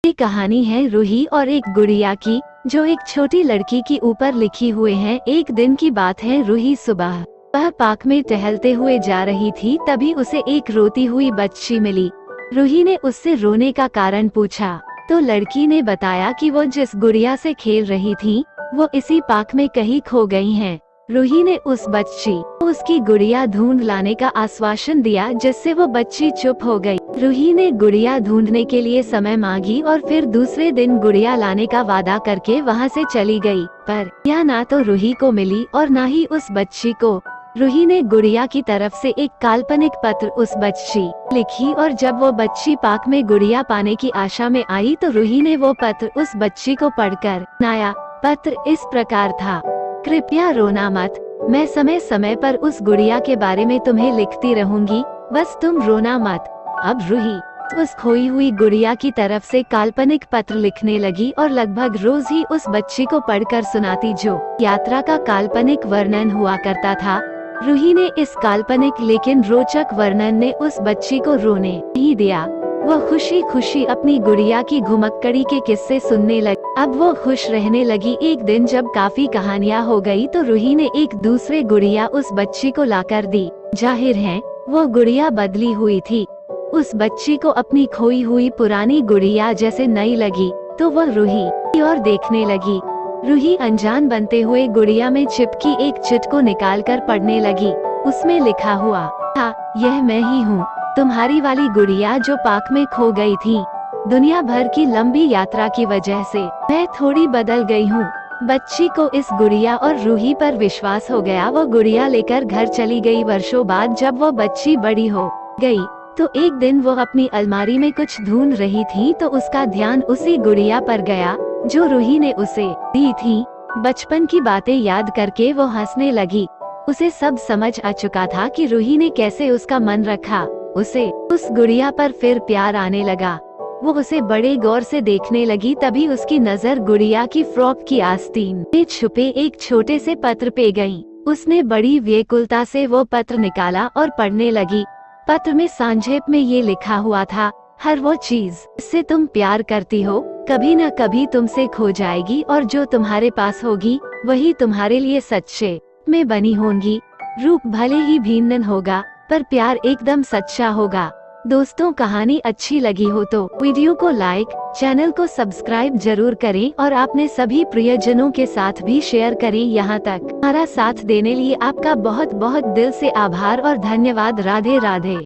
ये कहानी है रूही और एक गुड़िया की, जो एक छोटी लड़की की ऊपर लिखी हुए है। एक दिन की बात है, रूही सुबह वह पार्क में टहलते हुए जा रही थी, तभी उसे एक रोती हुई बच्ची मिली। रूही ने उससे रोने का कारण पूछा तो लड़की ने बताया कि वो जिस गुड़िया से खेल रही थी वो इसी पार्क में कहीं खो गई हैं। रूही ने उस बच्ची को उसकी गुड़िया ढूंढ लाने का आश्वासन दिया, जिससे वो बच्ची चुप हो गई। रूही ने गुड़िया ढूंढने के लिए समय मांगी और फिर दूसरे दिन गुड़िया लाने का वादा करके वहां से चली गई। पर यह ना तो रूही को मिली और ना ही उस बच्ची को। रूही ने गुड़िया की तरफ से एक काल्पनिक पत्र उस बच्ची लिखी और जब वो बच्ची पार्क में गुड़िया पाने की आशा में आई तो रूही ने वो पत्र उस बच्ची को पढ़कर सुनाया। पत्र इस प्रकार था, कृपया रोना मत, मैं समय समय पर उस गुड़िया के बारे में तुम्हें लिखती रहूंगी, बस तुम रोना मत। अब रूही उस खोई हुई गुड़िया की तरफ से काल्पनिक पत्र लिखने लगी और लगभग रोज ही उस बच्ची को पढ़कर सुनाती, जो यात्रा का काल्पनिक वर्णन हुआ करता था। रूही ने इस काल्पनिक लेकिन रोचक वर्णन ने उस बच्ची को रोने नहीं दिया। वह खुशी खुशी अपनी गुड़िया की घुमक्कड़ी के किस्से सुनने लगी। अब वो खुश रहने लगी। एक दिन जब काफी कहानियां हो गई तो रूही ने एक दूसरे गुड़िया उस बच्ची को लाकर दी। जाहिर है वो गुड़िया बदली हुई थी। उस बच्ची को अपनी खोई हुई पुरानी गुड़िया जैसे नई लगी तो वह रूही की ओर देखने लगी। रूही अनजान बनते हुए गुड़िया में चिपकी एक चिट को निकालकर पढ़ने लगी। उसमें लिखा हुआ था, यह मैं ही हूँ, तुम्हारी वाली गुड़िया जो पार्क में खो गई थी। दुनिया भर की लंबी यात्रा की वजह से मैं थोड़ी बदल गई हूँ। बच्ची को इस गुड़िया और रूही पर विश्वास हो गया। वो गुड़िया लेकर घर चली गई। वर्षों बाद जब वो बच्ची बड़ी हो गई तो एक दिन वो अपनी अलमारी में कुछ ढूंढ रही थी तो उसका ध्यान उसी गुड़िया पर गया जो रूही ने उसे दी थी। बचपन की बातें याद करके वो हंसने लगी। उसे सब समझ आ चुका था कि रूही ने कैसे उसका मन रखा। उसे उस गुड़िया पर फिर प्यार आने लगा। वो उसे बड़े गौर से देखने लगी। तभी उसकी नजर गुड़िया की फ्रॉक की आस्तीन में छुपे एक छोटे से पत्र पे गई। उसने बड़ी व्याकुलता से वो पत्र निकाला और पढ़ने लगी। पत्र में संक्षेप में ये लिखा हुआ था, हर वो चीज जिससे तुम प्यार करती हो कभी न कभी तुमसे खो जाएगी और जो तुम्हारे पास होगी वही तुम्हारे लिए सच्चे में बनी होंगी। रूप भले ही भिन्न होगा पर प्यार एकदम सच्चा होगा। दोस्तों, कहानी अच्छी लगी हो तो वीडियो को लाइक, चैनल को सब्सक्राइब जरूर करें और अपने सभी प्रियजनों के साथ भी शेयर करें। यहाँ तक हमारा साथ देने लिए आपका बहुत बहुत दिल से आभार और धन्यवाद। राधे राधे।